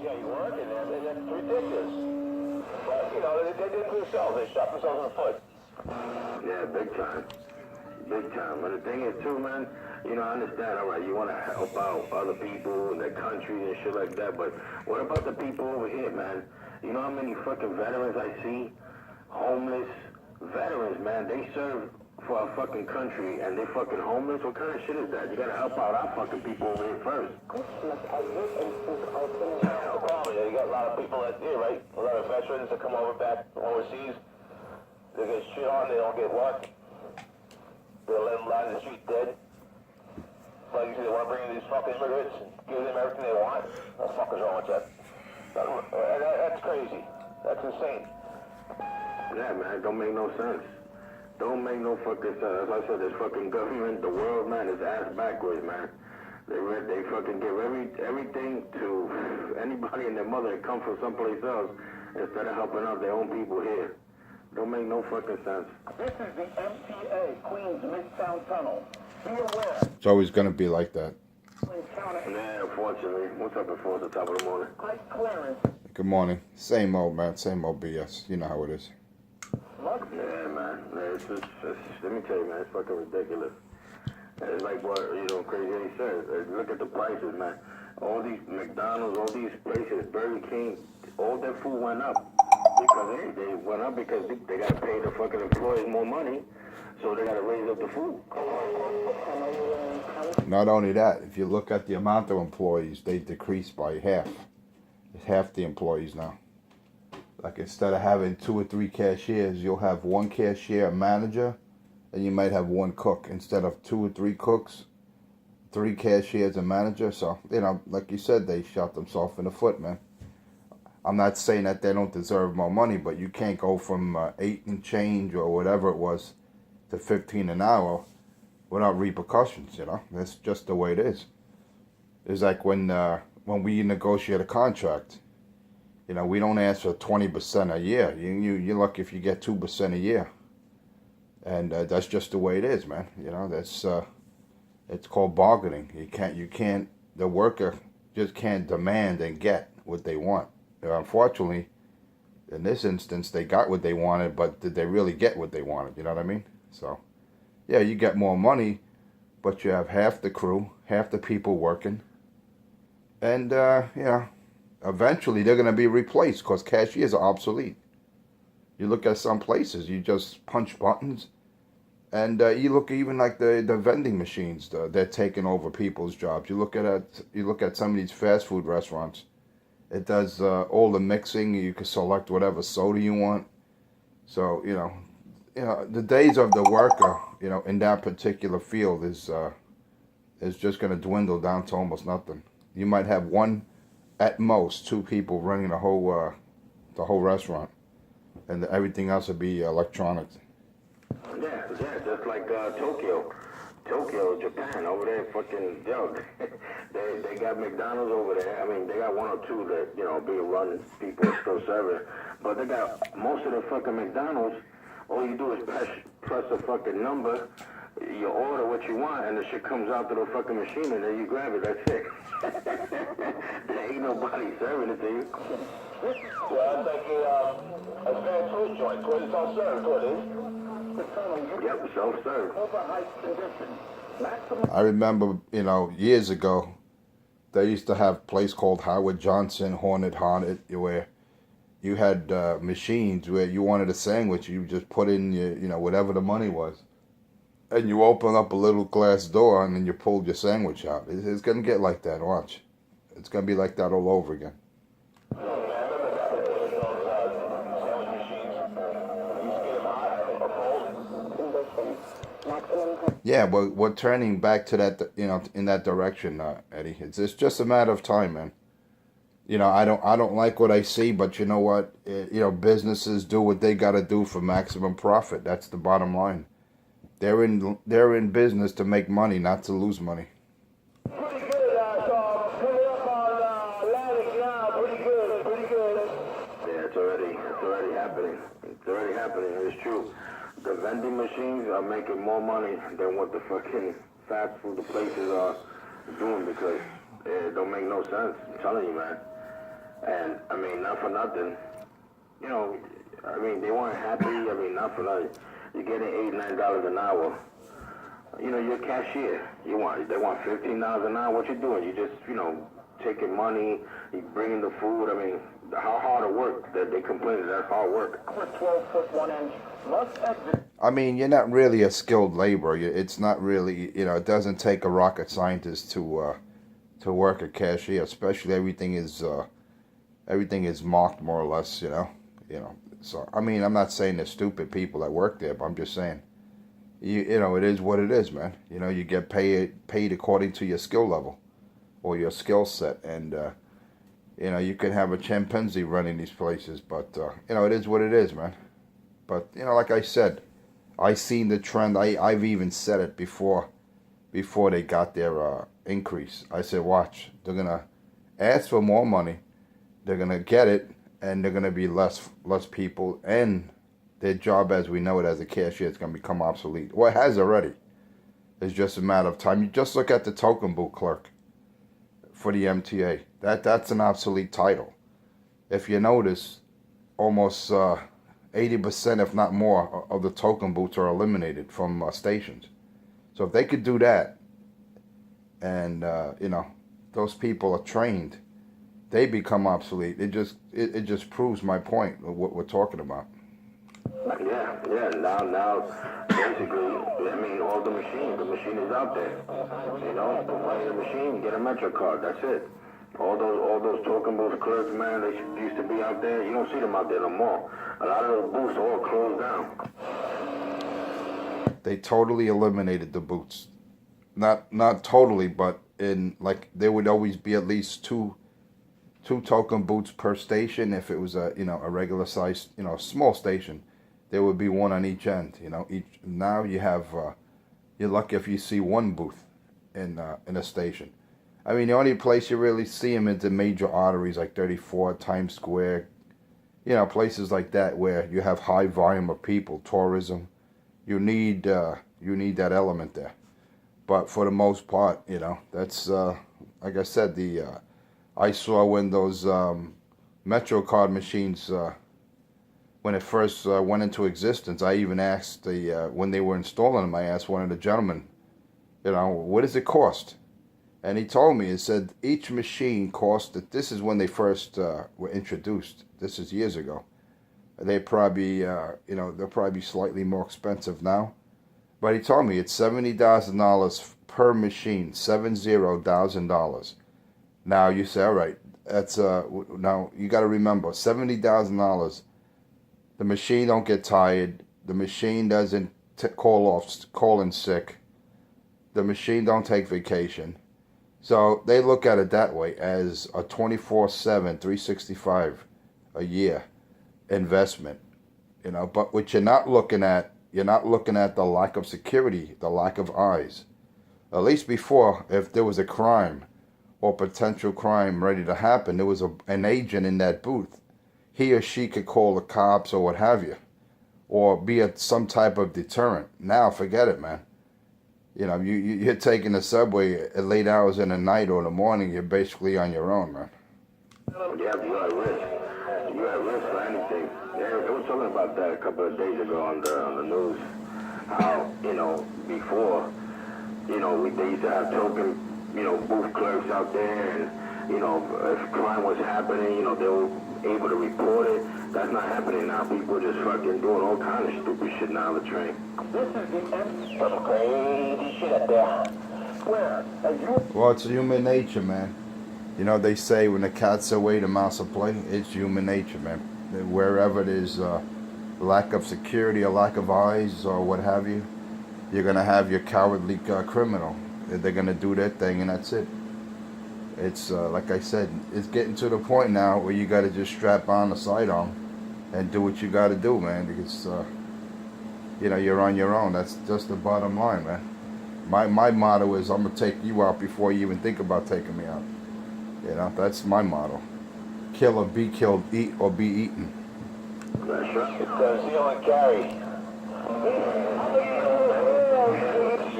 Yeah, you work, and that's ridiculous. But, you know, they did it themselves. They shot themselves in the foot. Yeah, big time. Big time. But the thing is, too, man, you know, I understand, all right, you want to help out other people in their country and shit like that, but what about the people over here, man? You know how many fucking veterans I see? Homeless veterans, man. They serve for our fucking country, and they fucking homeless? What kind of shit is that? You gotta help out our fucking people over here first. No problem. You got a lot of people that here, right? A lot of veterans that come over back overseas. They get shit on, they don't get work. They'll let them lie in the street dead. Like you said, they want to bring in these fucking immigrants and give them everything they want. What the fuck is wrong with that? That's crazy. That's insane. Yeah, man, it don't make no sense. Don't make no fucking sense. As I said, this fucking government, the world, man, is ass backwards, man. They fucking give everything to anybody and their mother that come from someplace else instead of helping out their own people here. Don't make no fucking sense. This is the MTA, Queens Midtown Tunnel. Be aware. It's always going to be like that. Yeah, unfortunately. What's up before the top of the morning? Clearance. Good morning. Same old, man. Same old BS. You know how it is. Yeah, man. It's just, let me tell you, man, it's fucking ridiculous. It's like what, you know, Crazy Eddie said. Look at the prices, man. All these McDonald's, all these places, Burger King, all their food went up. Because they went up because they got to pay the fucking employees more money, so they got to raise up the food. Not only that, if you look at the amount of employees, they decreased by half. It's half the employees now. Like instead of having 2 or 3 cashiers, you'll have 1 cashier, a manager, and you might have 1 cook. Instead of 2 or 3 cooks, 3 cashiers, a manager. So, you know, like you said, they shot themselves in the foot, man. I'm not saying that they don't deserve more money, but you can't go from 8 and change or whatever it was to 15 an hour without repercussions, you know. That's just the way it is. It's like when we negotiate a contract, you know, we don't ask for 20% a year. You're lucky if you get 2% a year. And that's just the way it is, man. You know, that's it's called bargaining. The worker just can't demand and get what they want. Unfortunately, in this instance, they got what they wanted, but did they really get what they wanted? You know what I mean? So, yeah, you get more money, but you have half the crew, half the people working. And, you know, eventually they're going to be replaced because cashiers are obsolete. You look at some places, you just punch buttons. And you look even like the vending machines, they're taking over people's jobs. You look at some of these fast food restaurants. It does all the mixing. You can select whatever soda you want. So, you know, the days of the worker, you know, in that particular field is just going to dwindle down to almost nothing. You might have 1, at most 2 people running the whole restaurant, and everything else would be electronic. Yeah, just like Tokyo, Japan, over there, fucking, they got McDonald's over there. I mean, they got 1 or 2 that, you know, be running, people still serving. But they got most of the fucking McDonald's, all you do is press a fucking number, you order what you want, and the shit comes out to the fucking machine, and then you grab it, that's it. There ain't nobody serving it to you. Yeah, it's like a fast food joint. It's what it's all served, what it is. Yep, self-serve. I remember, you know, years ago, they used to have a place called Howard Johnson, Haunted, where you had machines where you wanted a sandwich, you just put in your, you know, whatever the money was. And you open up a little glass door and then you pulled your sandwich out. It's going to get like that, watch. It's going to be like that all over again. Yeah, well, we're turning back to that, you know, in that direction, Eddie. It's just a matter of time, man. You know, I don't like what I see, but you know what? You know, businesses do what they got to do for maximum profit. That's the bottom line. They're in business to make money, not to lose money. Pretty good, so pull it up on Atlantic now. Pretty good. Yeah, it's already happening. It's already happening. It's true. The vending machines are making more money than what the fucking fast food places are doing because it don't make no sense. I'm telling you, man. And I mean, not for nothing, you know, I mean, they weren't happy. I mean, not for nothing. You're getting $8, $9 an hour. You know, you're a cashier. They want $15 an hour. What you doing? You just, you know, taking money, you bringing the food. I mean, how hard to work that they complain that's hard work. 12 foot 1 inch. Must exit. I mean, you're not really a skilled laborer. It's not really, you know, it doesn't take a rocket scientist to work a cashier. Especially everything is marked more or less, you know. So I mean, I'm not saying there's stupid people that work there, but I'm just saying, you know, it is what it is, man. You know, you get paid according to your skill level or your skill set, and you know, you can have a chimpanzee running these places, but you know, it is what it is, man. But you know, like I said, I seen the trend. I've even said it before they got their increase. I said, watch, they're gonna ask for more money, they're gonna get it, and they're gonna be less people, and their job as we know it as a cashier is gonna become obsolete. Well, it has already. It's just a matter of time. You just look at the token booth clerk for the MTA. That's an obsolete title. If you notice, almost 80%, if not more, of the token booths are eliminated from stations. So if they could do that, and you know, those people are trained, they become obsolete. It just proves my point of what we're talking about. Yeah. Now, basically, I mean, all the machine is out there. You know, put money in the machine, get a Metro card. That's it. All those token booth clerks, man, they used to be out there. You don't see them out there no more. A lot of those booths are all closed down. They totally eliminated the booths. Not totally, but in like there would always be at least two token booths per station. If it was a regular size, you know, small station, there would be one on each end. You know, now you have you're lucky if you see one booth in a station. I mean, the only place you really see them is the major arteries like 34, Times Square, you know, places like that where you have high volume of people, tourism. You need that element there. But for the most part, you know, that's like I said, I saw when those Metro card machines when it first went into existence. I even asked when they were installing them. I asked one of the gentlemen, you know, what does it cost? And he told me, he said each machine costed, this is when they first were introduced. This is years ago. They probably, you know, they're probably slightly more expensive now. But he told me it's $70,000 per machine, $70,000. Now you say, all right, that's now you got to remember, $70,000. The machine don't get tired. The machine doesn't call in sick. The machine don't take vacation. So they look at it that way as a 24/7, 365 a year investment, you know. But what you're not looking at the lack of security, the lack of eyes. At least before, if there was a crime or potential crime ready to happen, there was an agent in that booth. He or she could call the cops or what have you, or be some type of deterrent. Now, forget it, man. You know, you're taking the subway at late hours in the night or in the morning, you're basically on your own, man. Yeah, you're at risk. You're at risk for anything. Yeah, they were talking about that a couple of days ago on the news. How, you know, before, you know, they used to have token, you know, booth clerks out there, and, you know, if crime was happening, you know, they were able to report it. That's not happening now. People just fucking doing all kind of stupid shit now on the train. This is the end. Some crazy shit up there. Where? As you. Well, it's human nature, man. You know, they say when the cat's away, the mouse will play. It's human nature, man. Wherever there's lack of security or lack of eyes or what have you, you're going to have your cowardly criminal. They're going to do their thing, and that's it. It's, like I said, it's getting to the point now where you got to just strap on the sidearm and do what you got to do, man, because, you know, you're on your own. That's just the bottom line, man. My motto is I'm going to take you out before you even think about taking me out. You know, that's my motto. Kill or be killed, eat or be eaten. That's right. It's Zeal and Gary.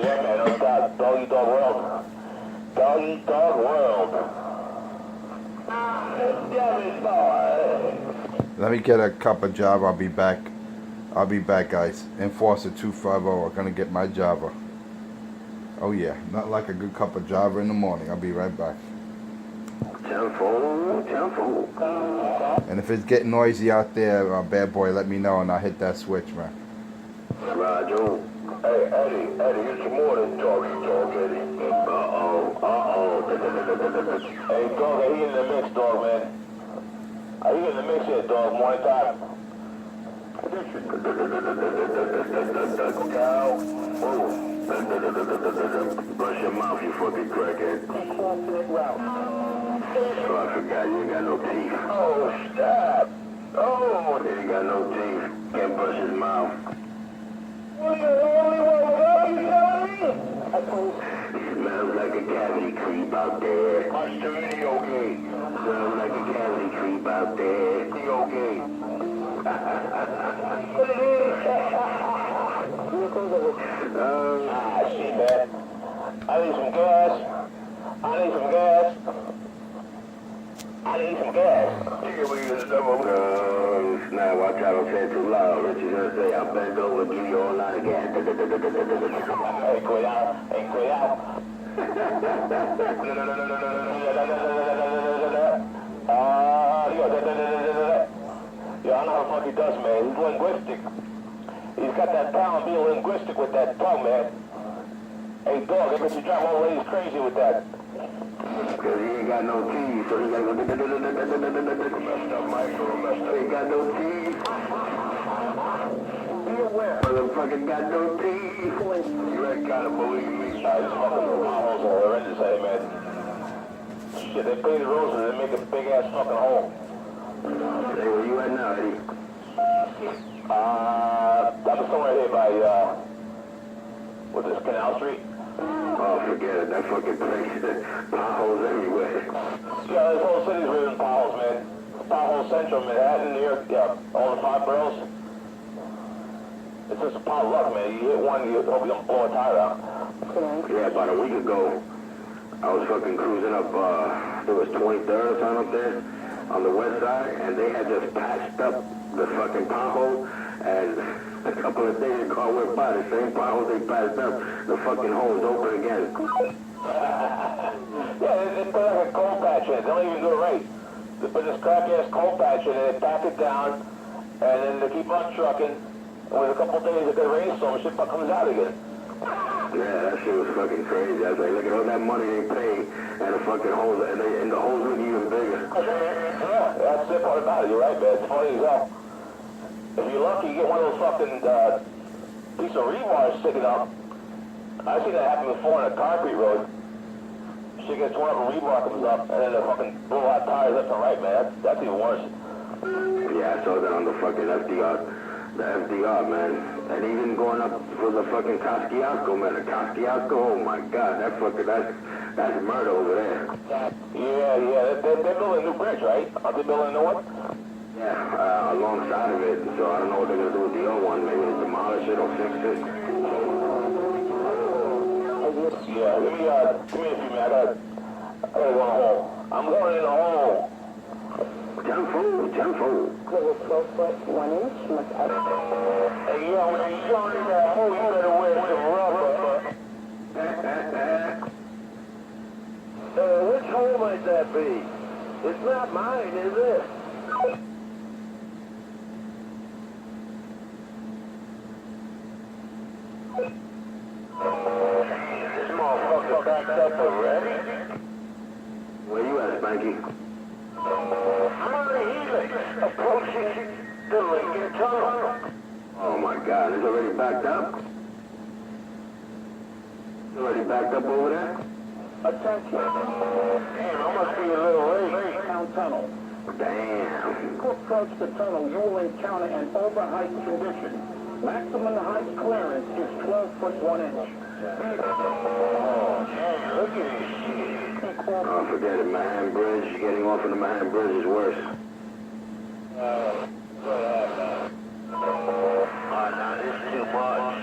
Yeah, man, no doubt. Doggy Dog World. Doggy Dog World. Let me get a cup of Java. I'll be back. I'll be back, guys. Enforcer 250. I'm gonna get my Java. Oh yeah, not like a good cup of Java in the morning. I'll be right back. Tenfold. And if it's getting noisy out there, bad boy, let me know and I'll hit that switch, man. Roger. Hey, Eddie, it's some more than doggy dog, Eddie. Hey, dog, he in the mix, dog, man. Are you in the mix here, dog? Morning time. Brush your mouth, you fucking crackhead. Oh, I forgot, you ain't got no teeth. Oh, stop. Oh, He ain't got no teeth. Can't brush his mouth. what are you telling me? Smells like a cavity creep out there. Watch the video game. Smells like a cavity creep out there. Video game. Shit, man. I need some gas. Now watch out, don't say it too loud. What you gonna say? I'll bend over and give you a whole lot of gas. Hey, cuidado. Yeah, I know how the fuck he does, man. He's linguistic. He's got that talent being linguistic with that tongue, man. Hey, dog, I bet you drive all ladies crazy with that. Cause he ain't got no teeth, so he gotta go. Messed up, Michael. He ain't got no teeth. Be aware. Motherfucker got no teeth. You ain't gotta believe me. These fucking potholes are horrendous, hey, man. Shit, they pay the roses and they make a big ass fucking hole. Hey, where you at now, Eddie? I'm somewhere here by, what's this, Canal Street? Oh, forget it. That fucking place. Potholes everywhere. Yeah, this whole city's written in potholes, man. Pothole Central, Manhattan, New York, all the 5 boroughs. It's just a pot of luck, man. You hit one, you hope you don't blow a tire out. Yeah, about a week ago, I was fucking cruising up, there was 23rd or something up there on the west side, and they had just patched up the fucking pothole, and a couple of days ago I went by the same pothole they patched up, the fucking hole's open again. Yeah, they put like a coal patch in it. They don't even do it right. They put this crack-ass coal patch in it, they pack it down, and then they keep on trucking. And with a couple of days, they get a rainstorm, shit comes out again. Yeah, that shit was fucking crazy. I was like, look at all that money they pay, and the fucking holes, and the holes look even bigger. Yeah, that's the part about it. You're right, man. It's funny as hell. If you're lucky, you get one of those fucking piece of rebar sticking up. I've seen that happen before on a concrete road. Shit gets torn up and rebar comes up, and then they fucking blow out tires left and right, man. That's even worse. Yeah, I saw that on the fucking FDR. The FDR, man. And even going up for the fucking Kosciuszko, man. The Kosciuszko, oh my God, that's murder over there. Yeah. They're building a new bridge, right? Aren't they building a new one? Yeah, alongside of it. So I don't know what they're gonna do with the old one. Maybe demolish it or fix it. Yeah, give me a few minutes. I gotta go home. I'm going in the hole. Tenfold. Clear 12 foot 1 inch. Must up. Hey, yo, when you go in that hole, you better wear some rubber. Which hole might that be? It's not mine, is it? This motherfucker backed up already? Where you at, Spanky? I'm on the helix, approaching the Lincoln Tunnel. Oh my God, it's already backed up? It's already backed up over there? Attention. Damn, I must be a little late. Town tunnel. Damn. To approach the tunnel, you will encounter an overheight condition. Maximum height clearance is 12 foot 1 inch. Oh, damn, look at this shit. Oh, forget it, Manhattan Bridge. Getting off of the Manhattan Bridge is worse. Nah, this is too much.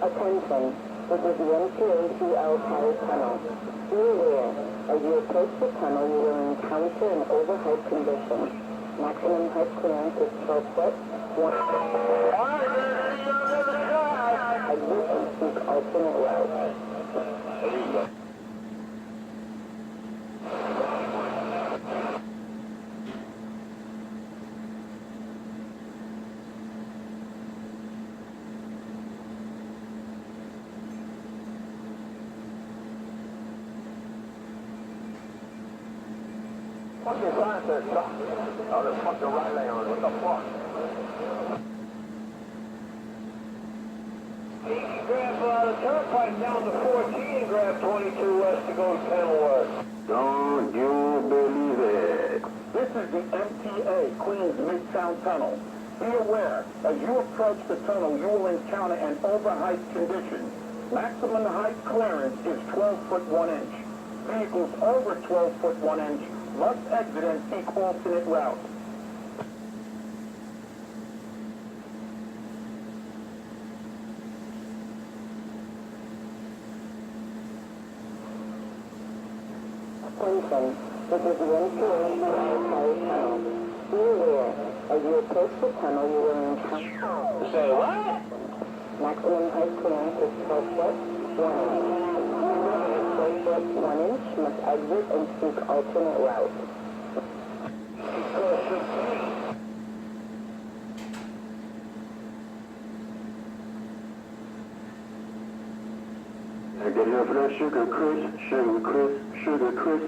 Attention. This is the MTACL Paris Tunnel. Be aware, as you approach the tunnel, you will encounter an overhyped condition. Maximum height clearance is 12 foot. Exit and seek alternate route. What's your sign says, stop? Oh, the fucking right lane on it. What the fuck? You can grab the turnpike down to 14 and grab 22 west to go to Kenilworth. Don't you believe it? This is the MTA Queens Midtown Tunnel. Be aware, as you approach the tunnel, you will encounter an overhyped condition. Maximum height clearance is 12 foot 1 inch. Vehicles over 12 foot 1 inch must exit and seek alternate routes. Attention, this is the MTA Paris Tunnel. Be aware, as you approach the tunnel, you will encounter... Say what? Maximum height clearance is 12 foot 1 inch. 12 foot 1 inch must exit and seek alternate route. I get here for that sugar, Chris. Sugar, Chris. Sugar, Chris.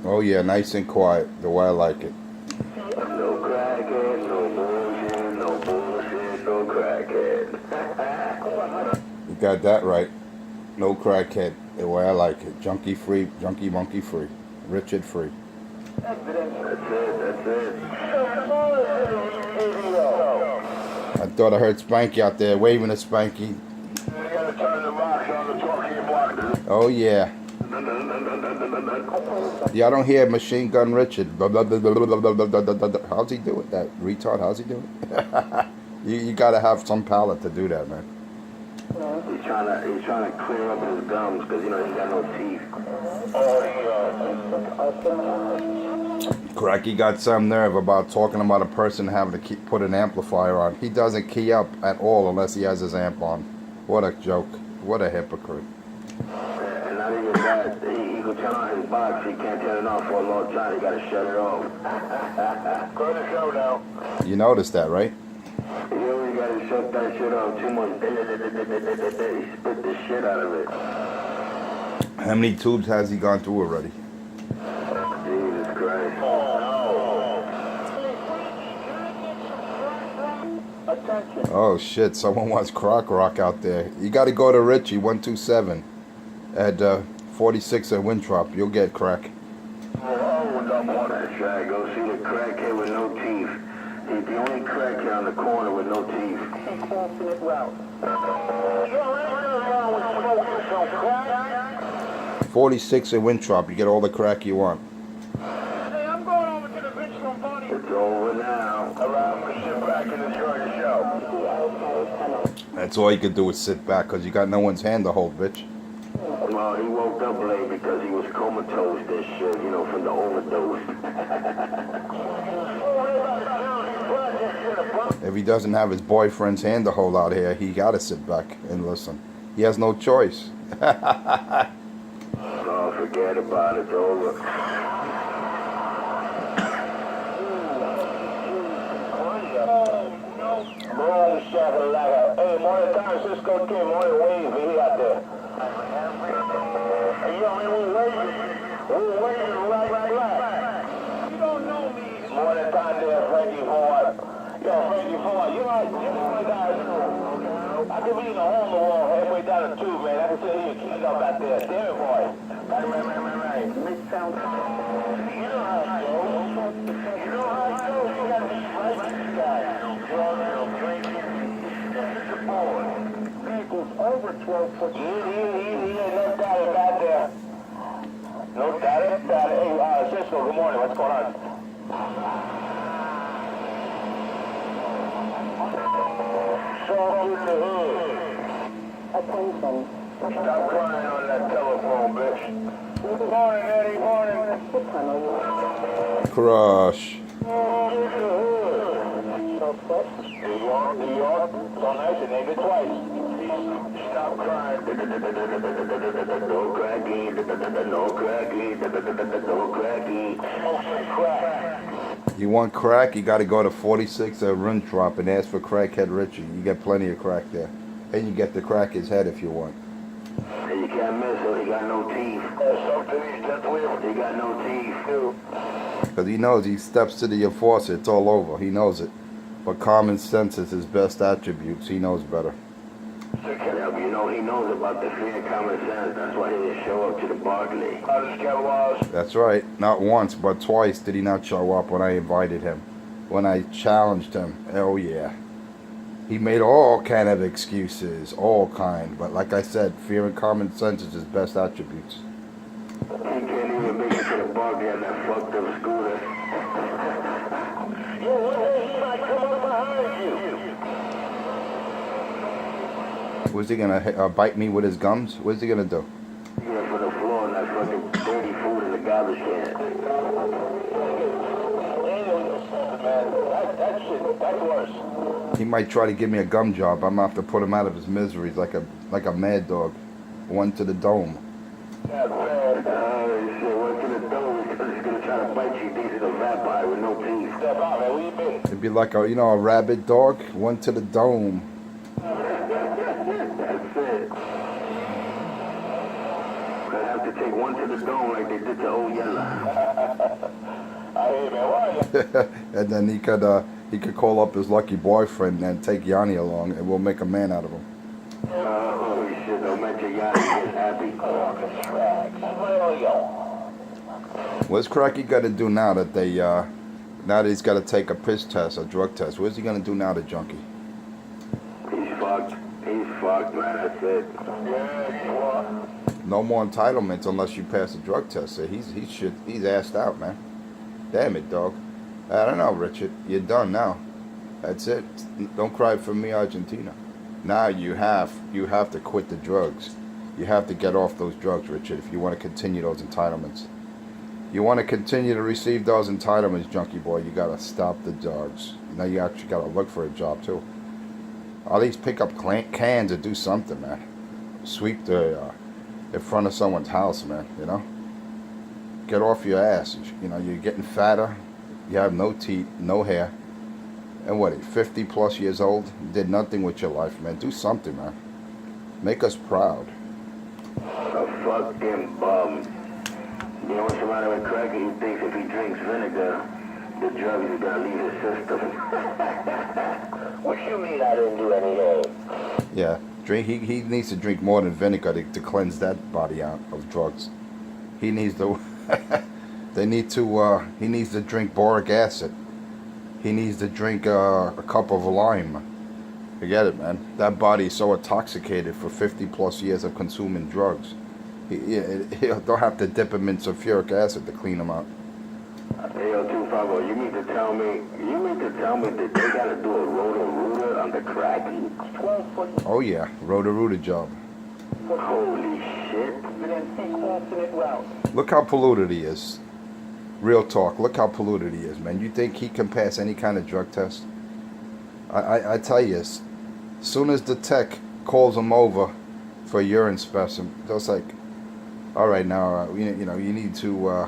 Oh yeah, nice and quiet, the way I like it. No crackhead, no bullshit, no bullshit, no crackhead. You got that right. No crackhead, the way I like it. Junkie free, junkie monkey free, Richard free. That's it. I thought I heard Spanky out there waving at Spanky. You gotta turn the rocks on the talking block. Oh yeah. Yeah, I don't hear Machine Gun Richard. Blah, blah, blah, blah, blah, blah, blah, blah, blah, blah. How's he do it? That retard, how's he do it? you gotta have some palate to do that, man. He's trying to clear up his gums because, you know, he got no teeth. Cracky got some nerve about talking about a person having to put an amplifier on. He doesn't key up at all unless he has his amp on. What a joke. What a hypocrite. And not even that, he could turn on his box, he can't turn it on for a long time, he gotta shut it off. Go to the show now. You noticed that, right? You only gotta shut that shit off too much. He spit the shit out of it. How many tubes has he gone through already? Jesus Christ. Attention. Oh shit, someone wants Croc Rock out there. You gotta go to Richie 127 at 46 at Winthrop. You'll get crack. That's right, go see the crackhead with no teeth. He's the only crackhead on the corner with no teeth. Seek alternate route. 46 at Winthrop. You get all the crack you want. Hey, I'm going over to the Richmond Bunny. It's over now. Allow me to sit back and enjoy the show. That's all you could do is sit back because you got no one's hand to hold, bitch. Well, he woke up late because he was comatose and shit, you know, from the overdose. If he doesn't have his boyfriend's hand to hold out here, he gotta sit back and listen. He has no choice. Oh, forget about it, it's over. Boom, shakalaka. Hey, morning time, Cisco Kim, morning wave, he out there. Hey, yo, man, we're waving right. You don't know me. Morning time there, Frankie Ford. Yo, Frankie Ford, you know what guys, I could be in the hole in the wall halfway down the tube, man. I can see you keyed up out there. Damn it, boy. Right. Midtown. You know how it goes. You know how it goes. You gotta be right with this guy. 12-foot. Yeah, no doubt about that. No doubt about it. Hey, Cisco, good morning. What's going on? Show you the hood. Attention. Stop crying on that telephone, bitch. Good morning, Eddie. Morning. The tunnel. Crush. New York, New York. So nice, you named it twice. Stop crying. No cracking, no cracking, no cracking. Crack. You want crack? You got to go to 46 at Rundtrop and ask for Crackhead Richie. You get plenty of crack there. And you get the crack his head if you want. And you can't miss him. He got no teeth. Something just weird. He got no teeth, too. Because he knows he steps to the enforcer, it's all over. He knows it. But common sense is his best attributes. He knows better. Yeah, but you know, he knows about the fear and common sense. That's why he didn't show up to the Barclay. How does Kevin was? That's right. Not once, but twice did he not show up when I invited him. When I challenged him. Oh, yeah. He made all kind of excuses. All kind. But like I said, fear and common sense is his best attributes. He can't even make it to the Barclay on that fucked up scooter. Yo, what the hell? He might come up behind you. Was he gonna bite me with his gums? What's he gonna do? Yeah, for the floor and that fucking dirty food in the garbage can. Man, that shit, that's worse. He might try to give me a gum job. I'm gonna have to put him out of his miseries like a mad dog. One to the dome. That's bad. Shit, went to the dome because he's gonna try to bite you. He thinks he's a vampire with no teeth. Step out, man. Where you been? It'd be like a rabid dog. One to the dome. That's it. Gonna have to take one to the dome like they did to old Yella. Hey, man, where are you? And then he could call up his lucky boyfriend and take Yanni along, and we'll make a man out of him. Holy shit, don't mention Yanni, he's happy. Where are you? What's Cracky got to do now that now that he's got to take a piss test, a drug test? What's he gonna do now, the junkie? He's fucked. He's fucked, man. That's it. Yeah, you are. No more entitlements unless you pass a drug test. So he's assed out, man. Damn it, dog. I don't know, Richard. You're done now. That's it. Don't cry for me, Argentina. Now you have to quit the drugs. You have to get off those drugs, Richard, if you want to continue those entitlements. You want to continue to receive those entitlements, junkie boy, you got to stop the drugs. Now you actually got to look for a job, too. At least pick up cans or do something, man. Sweep the in front of someone's house, man, you know? Get off your ass. You know, you're getting fatter. You have no teeth, no hair. And what, 50 plus years old? Did nothing with your life, man. Do something, man. Make us proud. A fucking bum. You know what's the matter with Cracky? He thinks if he drinks vinegar, the drugs are gonna leave his system. What you mean I didn't do anything? Yeah, drink. He needs to drink more than vinegar to cleanse that body out of drugs. He needs to. He needs to drink boric acid. He needs to drink a cup of lime. Forget it, man. That body is so intoxicated for 50 plus years of consuming drugs. They'll have to dip him in sulfuric acid to clean him out. Hey, yo, 250, you mean to tell me that they gotta do a rotor-rooter on the Cracky? 12-foot Oh yeah, Roto-Rooter job. Holy shit. alternate route. Look how polluted he is. Real talk, look how polluted he is, man. You think he can pass any kind of drug test? I tell you, as soon as the tech calls him over for a urine specimen, just like, all right, now you need to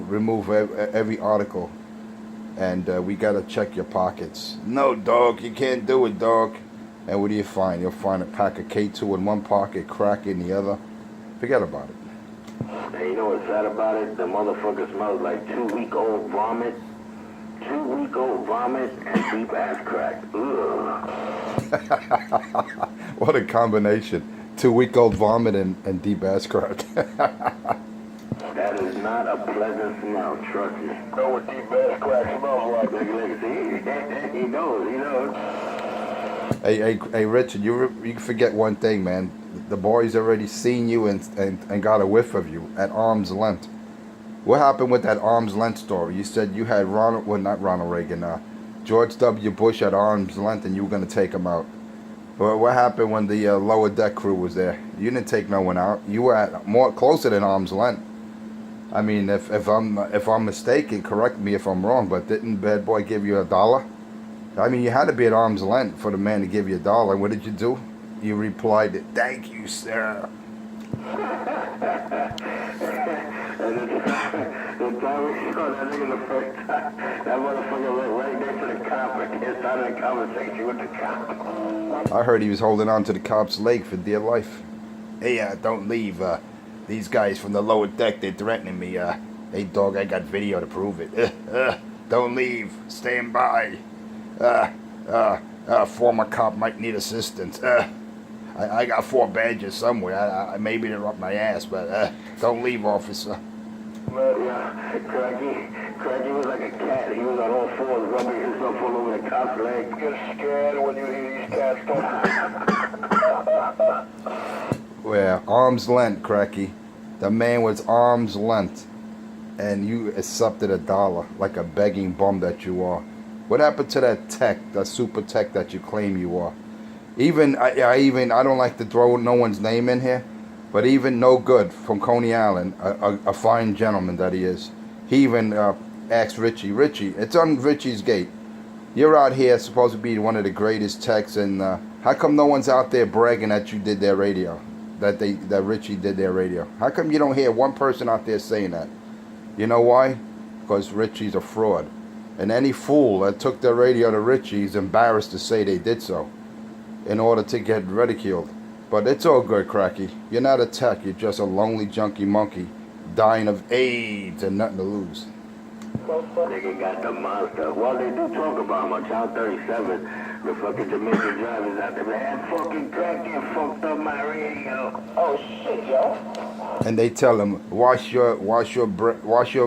remove every article, and we gotta check your pockets. No, dog, you can't do it, dog. And what do you find? You'll find a pack of K2 in one pocket, crack in the other. Forget about it. Hey, you know what's sad about it? The motherfucker smells like 2-week-old vomit. 2-week-old vomit and deep ass crack. Ugh. What a combination. 2-week-old vomit and deep ass crack. That is not a pleasant smell, trust me. Know what deep ass crack smells like? Look, see? He knows. Hey, Richard, you forget one thing, man. The boys already seen you and got a whiff of you at arm's length. What happened with that arm's length story? You said you had not Ronald Reagan, George W. Bush at arm's length, and you were gonna take him out. But what happened when the lower deck crew was there? You didn't take no one out. You were at more closer than arm's length. I mean, if I'm mistaken, correct me if I'm wrong. But didn't Bad Boy give you $1? I mean, you had to be at arm's length for the man to give you $1. What did you do? You replied, "Thank you, sir." And the time we saw that nigga the first time, that motherfucker went right next to the cop and started a conversation with the cop. I heard he was holding on to the cop's leg for dear life. Hey, don't leave. These guys from the lower deck, they're threatening me. Hey, dog, I got video to prove it. Don't leave. Stand by. Former cop might need assistance. I got 4 badges somewhere. I maybe they're up my ass, but don't leave, officer. Well, yeah, Cracky was like a cat. He was on all fours, rubbing himself all over the cop's leg. You get scared when you hear these cats talk. Well, arm's length, Cracky. The man was arm's length, and you accepted $1 like a begging bum that you are. What happened to that tech, that super tech that you claim you are? I don't like to throw no one's name in here, but even No Good from Coney Island, a fine gentleman that he is, he even asked Richie, it's on Richie's gate. You're out here supposed to be one of the greatest techs, and how come no one's out there bragging that you did their radio, that Richie did their radio? How come you don't hear one person out there saying that? You know why? Because Richie's a fraud. And any fool that took their radio to Richie is embarrassed to say they did so in order to get ridiculed. But it's all good, Cracky. You're not a tech. You're just a lonely junkie monkey dying of AIDS and nothing to lose. Nigga got the monster. Well, they do talk about him on Channel 37. The fucking Jamaican drivers out there. Man, fucking Cracky fucked up my radio. Oh, shit, yo. And they tell him, wash your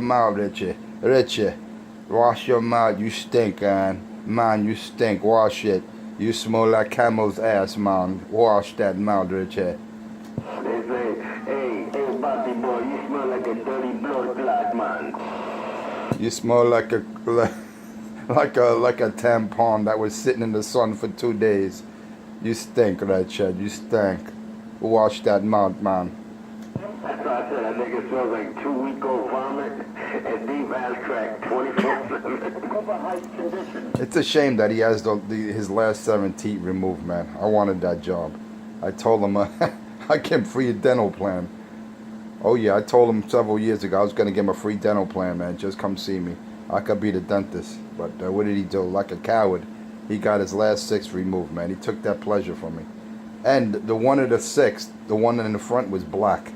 mouth, Richie. Wash your mouth, you stink, man, you stink, wash it. You smell like camel's ass, man. Wash that mouth, Richie. They say, hey, Bobby boy, you smell like a dirty blood clot, man. You smell like a tampon that was sitting in the sun for 2 days. You stink, Richie, you stink. Wash that mouth, man. That's why I said that nigga smells like 2-week-old vomit and deep ass crack 24/7. It's a shame that he has his last 7 teeth removed, man. I wanted that job. I told him I give him free dental plan. Oh yeah, I told him several years ago I was gonna give him a free dental plan, man. Just come see me. I could be the dentist. But what did he do? Like a coward, he got his last 6 removed, man. He took that pleasure from me. And the one of the 6, the one in the front was black.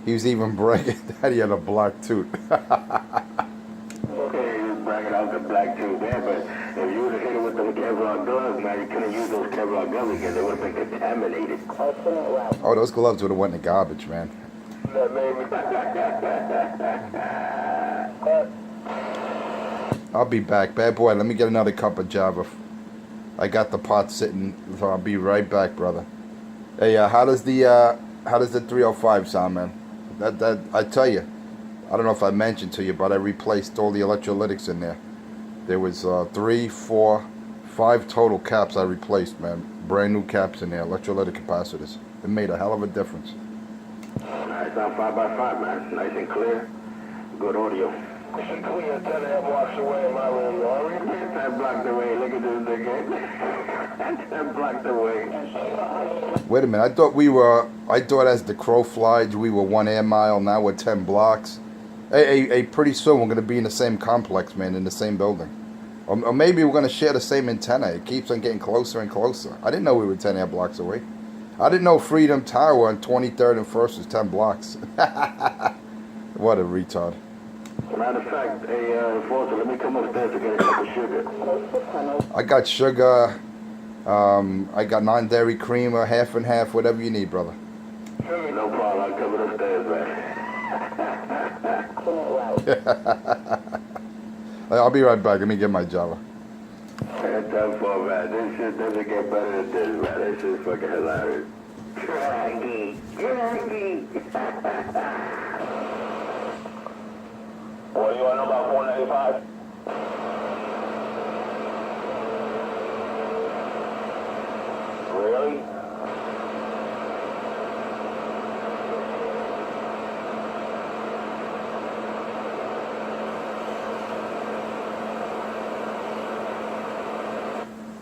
He was even bragging that he had a black tooth. Okay, he was bragging out the black tooth there, but if you would have hit it with those Kevlar gloves, man, you couldn't use those Kevlar gloves again. They would have been contaminated. Oh, those gloves would have went in the garbage, man. That made me... I'll be back. Bad boy, let me get another cup of Java. I got the pot sitting, so I'll be right back, brother. Hey, how does the 305 sound, man? That I tell you, I don't know if I mentioned to you, but I replaced all the electrolytics in there. There was 3, 4, 5 total caps I replaced, man. Brand new caps in there, electrolytic capacitors. It made a hell of a difference. Nice, sound 5x5, man. Nice and clear. Good audio. Nice and clear. 10 blocks away in my room, Laurie. 10 blocks away. Look at this nigga. 10 blocks away. Wait a minute. I thought as the crow flies, we were 1 air mile. Now we're 10 blocks. Hey, pretty soon we're going to be in the same complex, man, in the same building. Or maybe we're going to share the same antenna. It keeps on getting closer and closer. I didn't know we were 10 air blocks away. I didn't know Freedom Tower on 23rd and 1st was 10 blocks. What a retard. Matter of fact, hey, Foster, let me come upstairs to get a cup of sugar. I got sugar. I got non-dairy cream, or half and half, whatever you need, brother. No problem. I'll come upstairs, man. I'll be right back. Let me get my Java. Tough for man. This shit doesn't get better than this, man. This shit's fucking hilarious. Cracky. What do you want to know about 495? Really?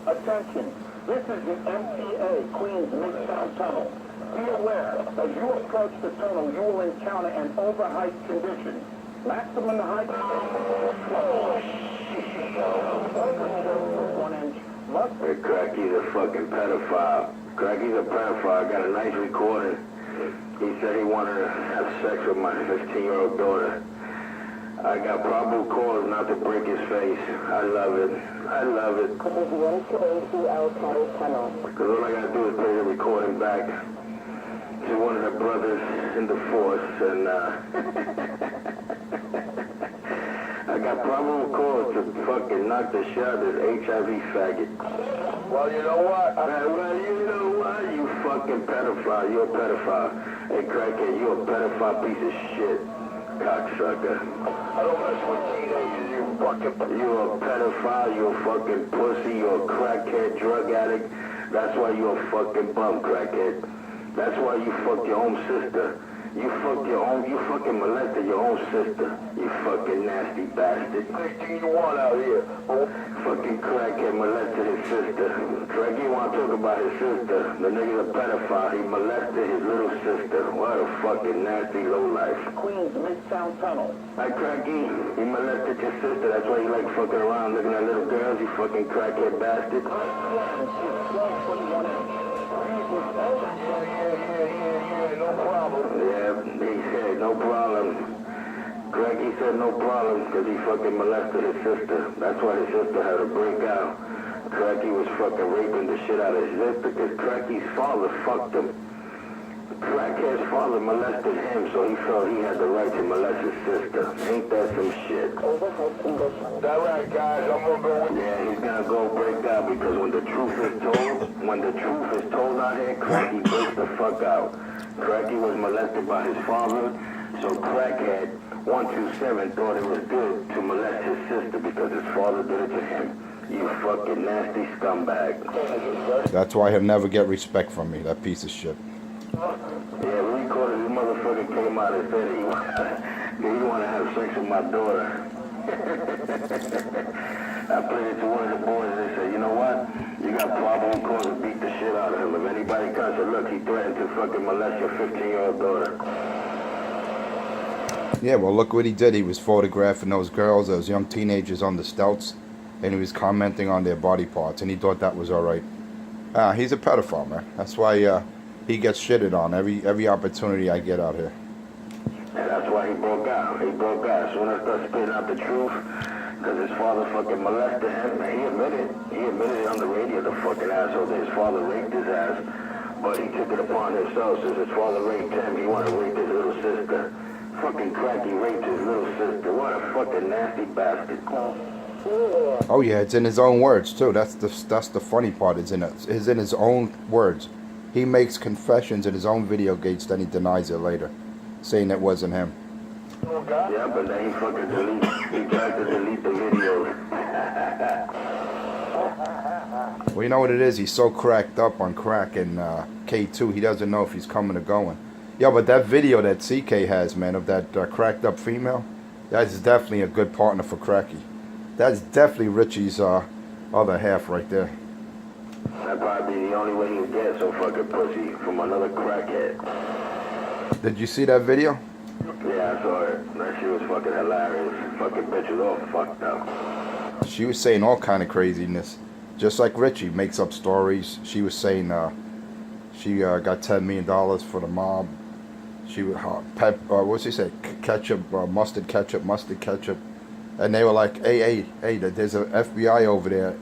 Attention, this is the MTA Queens Midtown Tunnel. Be aware, as you approach the tunnel, you will encounter an overheight condition. Maximum height... Oh, shit. 1 inch. Hey, Cracky's a fucking pedophile. Cracky's a pedophile. I got a nice recording. He said he wanted to have sex with my 15-year-old daughter. I got probable cause not to break his face. I love it. I love it. This is the MTA Alcali Tunnel. Because all I gotta do is play the recording back to one of the brothers in the force, and I got probable cause to fucking knock the shit out of this HIV faggot. Well, you know what? Well, you know what? You fucking pedophile. You're a pedophile. Hey, crackhead, you're a pedophile piece of shit. Cocksucker. I don't mess with teenagers, you fucking... You're a pedophile, you're a fucking pussy, you're a crackhead, drug addict. That's why you're a fucking bum, crackhead. That's why you fuck your own sister. You fucking molested your own sister. You fucking nasty bastard. Anything you want out here. Fucking crackhead molested his sister. Crackhead wanna talk about his sister. The nigga's a pedophile. He molested his little sister. What a fucking nasty lowlife. Queens Midtown Tunnel. Hey, Cracky, he molested your sister. That's why you like fucking around looking at little girls, you fucking crackhead bastard. No problem. Yeah, he said no problem. Cracky said no problem because he fucking molested his sister. That's why his sister had to break out. Cracky was fucking raping the shit out of his sister because Cracky's father fucked him. Crackhead's father molested him, so he felt he had the right to molest his sister. Ain't that some shit? Overhead condition. That right, guys. I'm gonna go with you. Yeah, he's gonna go break out because when the truth is told out here, Cracky breaks the fuck out. Cracky was molested by his father, so Crackhead 127 thought it was good to molest his sister because his father did it to him. You fucking nasty scumbag. That's why he'll never get respect from me, that piece of shit. Yeah, we recorded this motherfucker came out and said he want to have sex with my daughter. I played it to one of the boys and they said, you know what? You got probable cause to beat the shit out of him. If anybody comes and look, he threatened to fucking molest your 15-year-old daughter. Yeah, well, look what he did. He was photographing those girls, those young teenagers on the stelts, and he was commenting on their body parts, and he thought that was all right. He's a pedophile, man. That's why he gets shitted on every opportunity I get out here. And that's why he broke out. He broke out. As soon as I started spitting out the truth, because his father fucking molested him, and he admitted it on the radio, the fucking asshole, that his father raped his ass, but he took it upon himself. Since his father raped him, he wanted to rape his little sister. Fucking Cracky raped his little sister. What a fucking nasty bastard. Oh yeah, it's in his own words too. That's the funny part. It's in his own words. He makes confessions in his own video gates, then he denies it later, saying it wasn't him. Yeah, but then he fucking he tried to delete the videos. Well, you know what it is? He's so cracked up on crack and K2, he doesn't know if he's coming or going. Yeah, but that video that CK has, man, of that cracked up female, that's definitely a good partner for Cracky. That's definitely Richie's other half right there. That'd probably be the only way he'd get some fucking pussy from another crackhead. Did you see that video? Yeah, I saw it. That shit was fucking hilarious. Fucking bitch was all fucked up. She was saying all kind of craziness. Just like Richie makes up stories. She was saying she got $10 million for the mob. She would what's she say? Ketchup, mustard ketchup. And they were like, hey, there's an FBI over there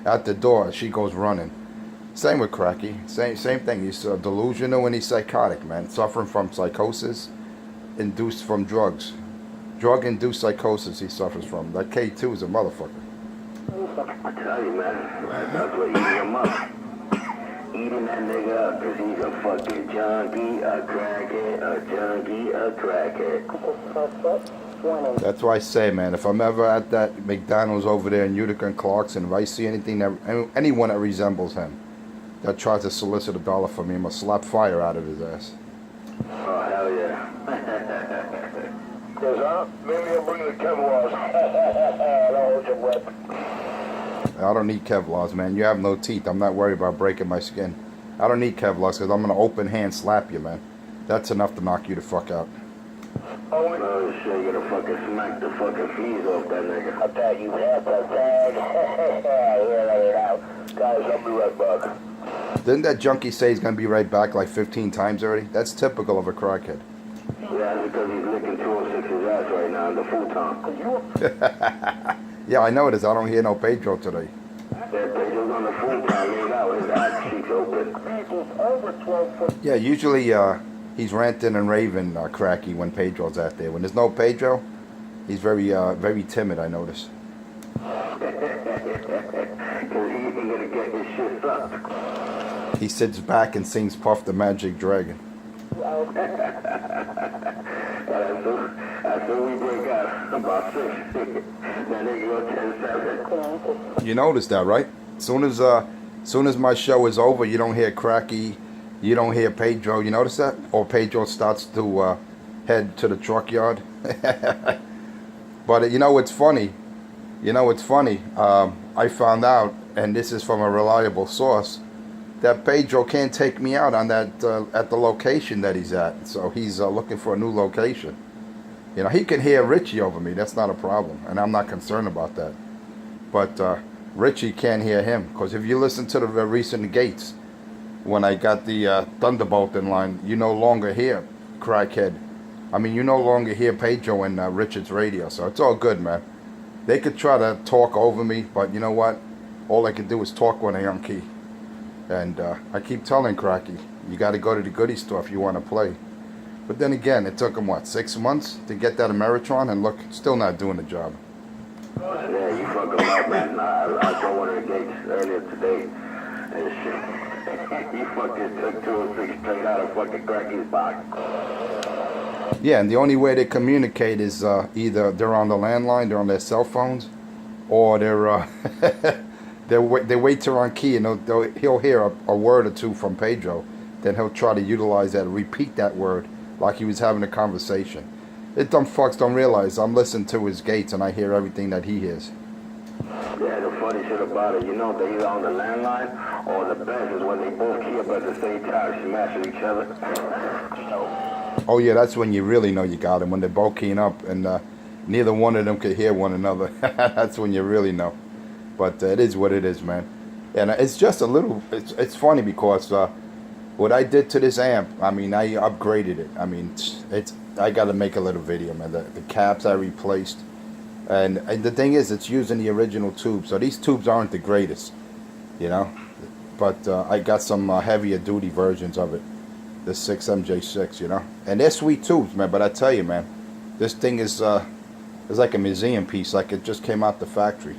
at the door. She goes running. Same with Cracky. Same thing. He's delusional and he's psychotic, man. Suffering from psychosis induced from drugs. Drug-induced psychosis he suffers from. That K2 is a motherfucker. I tell you, man, that's what eating him up. Eating that nigga up, cause he's a fucking junkie, a crackhead, a junkie, a crackhead. That's why I say, man, if I'm ever at that McDonald's over there in Utica and Clarkson, if I see anything that, anyone that resembles him, that tries to solicit $1 from me, I'm gonna slap fire out of his ass. Oh, hell yeah. Cause maybe I'll bring the Kevlars. Don't hold your breath. I don't need Kevlars, man. You have no teeth. I'm not worried about breaking my skin. I don't need Kevlars because I'm gonna open hand slap you, man. That's enough to knock you the fuck out. Oh shit, you're gonna fucking smack the fucking fleas off that nigga. I bet you have to tag. Here, let it out. Guys, I'll be right back. Didn't that junkie say he's gonna be right back like 15 times already? That's typical of a crackhead. Yeah, that's because he's licking 206's ass right now in the futon. Yeah, I know it is. I don't hear no Pedro today. Yeah, Pedro's on the futon laying out with his ass cheeks open. Yeah, usually he's ranting and raving cracky when Pedro's out there. When there's no Pedro, he's very timid, I notice. Because he ain't gonna get his shit sucked. He sits back and sings Puff the Magic Dragon. After we break out about 6, that nigga go 10-7. You notice that, right? Soon as my show is over, you don't hear Cracky, you don't hear Pedro. You notice that? Or Pedro starts to head to the truck yard. But you know what's funny? I found out, and this is from a reliable source, that Pedro can't take me out on that at the location that he's at. So he's looking for a new location. You know, he can hear Richie over me. That's not a problem, and I'm not concerned about that. But Richie can't hear him, because if you listen to the recent Gates, when I got the Thunderbolt in line, you no longer hear Crackhead. I mean, you no longer hear Pedro in Richard's radio. So it's all good, man. They could try to talk over me, but you know what? All they can do is talk when they're on key. And I keep telling Cracky, you got to go to the goodie store if you want to play. But then again, it took him, what, 6 months to get that Ameritron, and look, still not doing the job. Yeah, you fucking up, man. I saw one of the Gates earlier today, and shit. You fucking took 206 straight out of fucking Cracky's box. Yeah, and the only way they communicate is either they're on the landline, they're on their cell phones, or they're they wait till on key, and he'll hear a word or two from Pedro, then he'll try to utilize that, repeat that word like he was having a conversation. It dumb fucks don't realize I'm listening to his Gates and I hear everything that he hears. Yeah, the funny shit about it, you know, they're either on the landline or the best is when they both key up at the same time, smashing each other. Oh yeah, that's when you really know you got him, when they're both keying up and neither one of them could hear one another. That's when you really know. But it is what it is, man. And it's just a little, it's funny because what I did to this amp, I mean, I upgraded it. I mean, I got to make a little video, man. The caps I replaced. And the thing is, it's using the original tubes. So these tubes aren't the greatest, you know. But I got some heavier duty versions of it. The 6MJ6, you know. And they're sweet tubes, man. But I tell you, man, this thing is like a museum piece. Like it just came out the factory.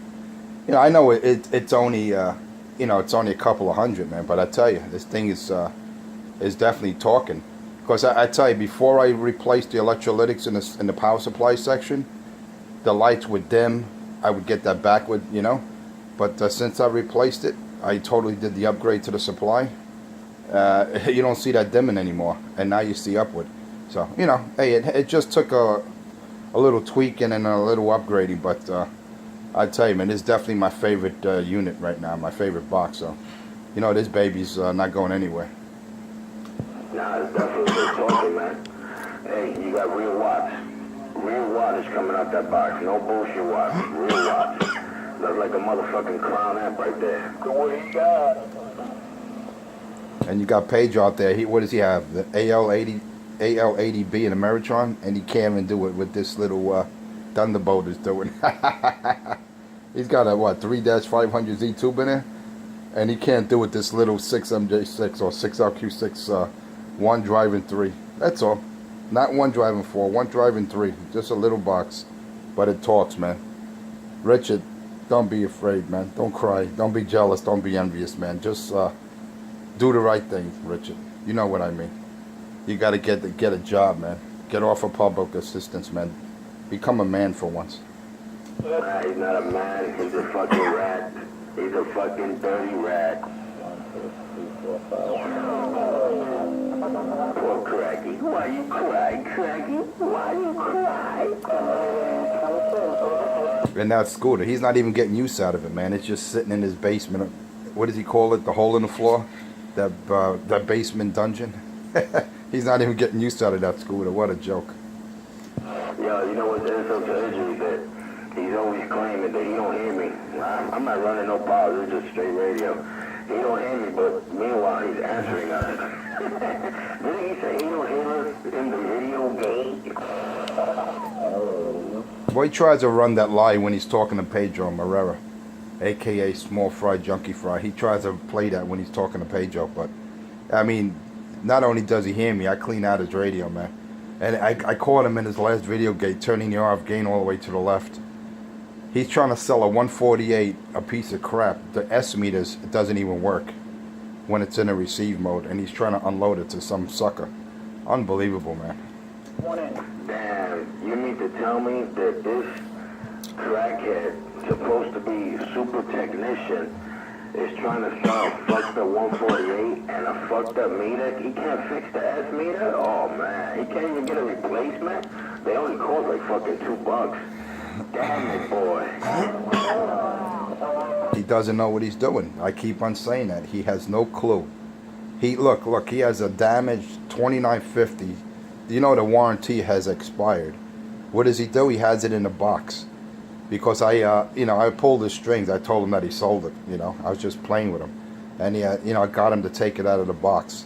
You know, I know it's only, you know, it's only a couple of hundred, man. But I tell you, this thing is definitely talking. Because I tell you, before I replaced the electrolytics in the power supply section, the lights would dim. I would get that backward, you know. But since I replaced it, I totally did the upgrade to the supply. You don't see that dimming anymore, and now you see upward. So, you know, hey, it just took a little tweaking and a little upgrading, but I tell you, man, this is definitely my favorite unit right now, my favorite box. So, you know, this baby's not going anywhere. Nah, it's definitely good talking, man. Hey, you got real watts. Real wattage coming out that box. No bullshit watts. Real watts. Looks like a motherfucking crown amp right there. What do you got? And you got Pedro out there. What does he have? The AL80B in Ameritron, and he can't even do it with this little Thunderbolt is doing. He's got a what 3-500Z tube in there, and he can't do it this little 6MJ6 or 6LQ6 one driving 3. That's all. Not one driving 4, one driving 3. Just a little box, but it talks, man. Richard, don't be afraid, man. Don't cry. Don't be jealous. Don't be envious, man. Just do the right thing, Richard. You know what I mean. You got to get a job, man. Get off of public assistance, man. Become a man for once. Nah, he's not a man. He's a fucking rat. He's a fucking dirty rat. Poor Craggy. Why you cry, Craggy? Why you cry? And that scooter, he's not even getting use out of it, man. It's just sitting in his basement. What does he call it? The hole in the floor? That basement dungeon? He's not even getting used out of that scooter. What a joke. Yo, you know what's insult to injury? That he's always claiming that he don't hear me. I'm not running no bars. It's just straight radio. He don't hear me, but meanwhile he's answering us. Didn't he say he don't hear us in the video game? Well, he tries to run that lie when he's talking to Pedro Marrera, a.k.a. Small Fry Junkie Fry. He tries to play that when he's talking to Pedro, but, I mean, not only does he hear me, I clean out his radio, man. And I caught him in his last video gate, turning the RF gain all the way to the left. He's trying to sell a 148, a piece of crap. The S meters, it doesn't even work when it's in a receive mode, and he's trying to unload it to some sucker. Unbelievable, man. Damn, you mean to tell me that this crackhead, supposed to be super technician, is trying to sell a fucked up 148 and a fucked up meter? He can't fix the S meter? Oh man, he can't even get a replacement? They only cost like fucking $2. Damn it, boy. He doesn't know what he's doing. I keep on saying that. He has no clue. Look, he has a damaged 2950. You know the warranty has expired. What does he do? He has it in a box. Because I pulled his strings. I told him that he sold it, I was just playing with him. And I got him to take it out of the box.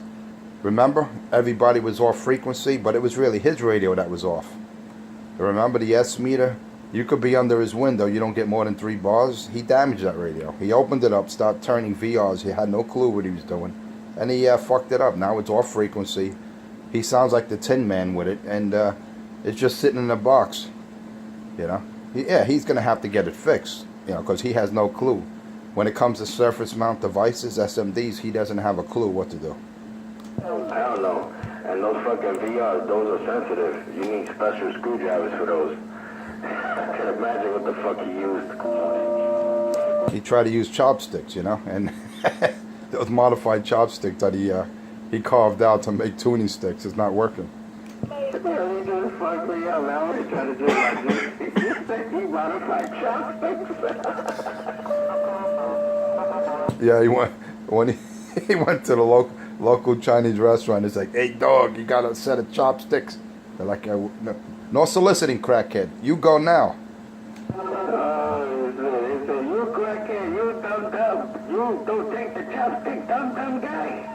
Remember? Everybody was off frequency, but it was really his radio that was off. Remember the S meter? You could be under his window, you don't get more than 3 bars. He damaged that radio. He opened it up, started turning VRs. He had no clue what he was doing. And he fucked it up. Now it's off frequency. He sounds like the Tin Man with it. And it's just sitting in a box. He's going to have to get it fixed. Because he has no clue. When it comes to surface mount devices, SMDs, he doesn't have a clue what to do. I don't know. And those fucking VRs, those are sensitive. You need special screwdrivers for those. I can imagine what the fuck he used. He tried to use chopsticks, and those modified chopsticks that he carved out to make tuning sticks is not working. Yeah, he just fucked me up, man. He tried to do like this. You think he modified chopsticks? Yeah, he went to the local Chinese restaurant. It's like, hey dog, you got a set of chopsticks? They're like, no soliciting, crackhead. You go now. He said, you crackhead, you dumb. You don't take the chopstick, dumb guy.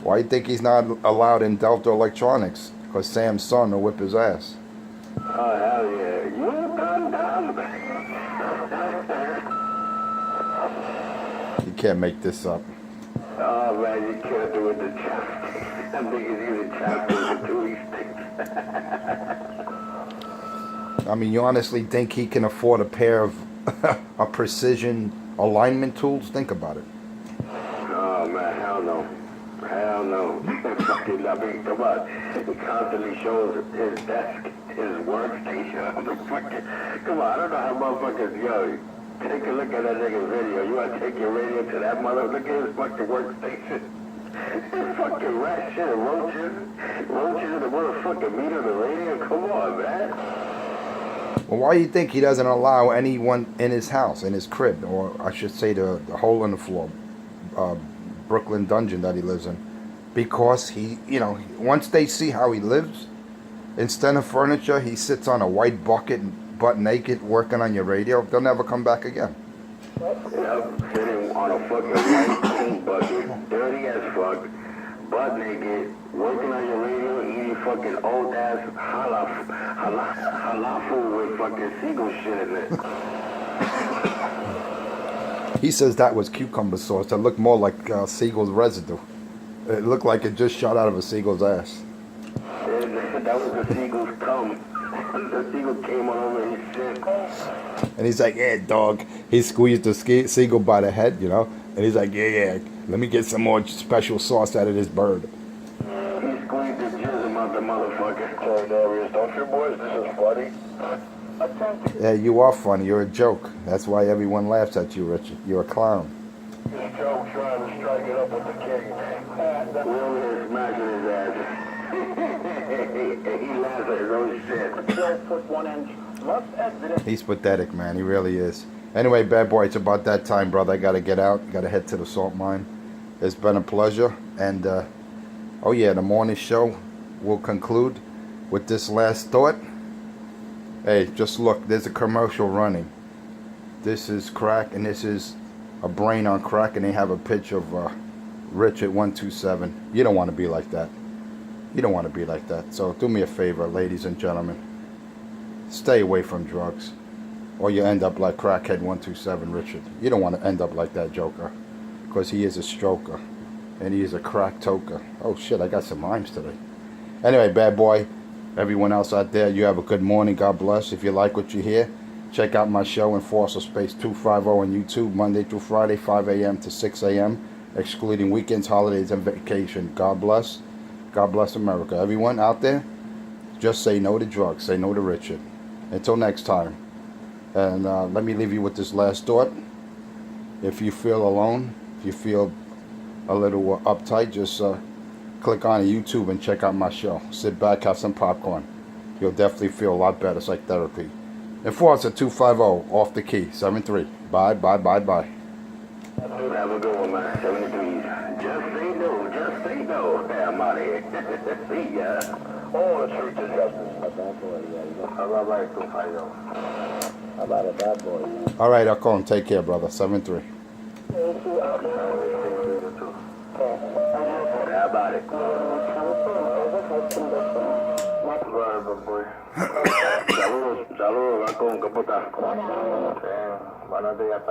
Why do you think he's not allowed in Delta Electronics? Because Sam's son will whip his ass. Oh, hell yeah. You dumb. You can't make this up. Oh, man, you can't do it with the chopsticks. I'm thinking using chopsticks and tuning sticks. I mean, you honestly think he can afford a pair of a precision alignment tools? Think about it. Oh, man, hell no. Hell no. Fucking, I mean, come on. He constantly shows his desk, his workstation. Come on, I don't know how motherfuckers, take a look at that nigga's video. You want to take your radio to that mother? Look at his fucking workstation. Fucking rat shit and roaches in the motherfucking meter of the radio. Come on, man. Well, why do you think he doesn't allow anyone in his house, in his crib, or I should say the hole in the floor, Brooklyn dungeon that he lives in? Because he, once they see how he lives, instead of furniture, he sits on a white bucket, butt naked, working on your radio. They'll never come back again. Sitting on a fucking white paint bucket, dirty as fuck, butt naked, working on your radio, eating fucking old ass halafel with fucking seagull shit in it. He says that was cucumber sauce that looked more like seagull's residue. It looked like it just shot out of a seagull's ass. That was the seagull's cum. The seagull came on over and he said, And he's like, yeah, dog. He squeezed the seagull by the head, you know. And he's like, yeah. Let me get some more special sauce out of this bird. he squeezed the jism out the motherfucker. So, Darius, don't you boys, this is funny. Yeah, you are funny. You're a joke. That's why everyone laughs at you, Richard. You're a clown. This Joe trying to strike it up with the king. We over here smashing his ass. He laughs at his own shit. 12 foot 1 inch. Must exit it. He's pathetic, man. He really is. Anyway, bad boy, it's about that time, brother. I got to get out. Got to head to the salt mine. It's been a pleasure. And, oh, yeah, the morning show will conclude with this last thought. Hey, just look. There's a commercial running. This is crack, and this is a brain on crack, and they have a picture of Richard 127. You don't want to be like that. You don't want to be like that. So do me a favor, ladies and gentlemen. Stay away from drugs, or you end up like crackhead 127 Richard. You don't want to end up like that joker, because he is a stroker, and he is a crack toker. Oh shit, I got some rhymes today. Anyway, bad boy, everyone else out there, you have a good morning. God bless. If you like what you hear, check out my show, Enforcer Space 250 on YouTube, Monday through Friday, 5 a.m. to 6 a.m., excluding weekends, holidays, and vacation. God bless. God bless America. Everyone out there, just say no to drugs. Say no to Richard. Until next time. And let me leave you with this last thought. If you feel alone, if you feel a little uptight, just click on YouTube and check out my show. Sit back, have some popcorn. You'll definitely feel a lot better. It's like therapy. Enforcer 250, off the key, 73. Bye, bye, bye, bye. Have a good one, man. 73. Just say no. Just say no. Hey, I'm out of here. See ya. Oh, the truth is justice. How about 250? How about a bad boy? All right, I'll call him. Take care, brother. 73. How about it? Saludos, saludos, Balcón, ¿cómo estás? Buenos días.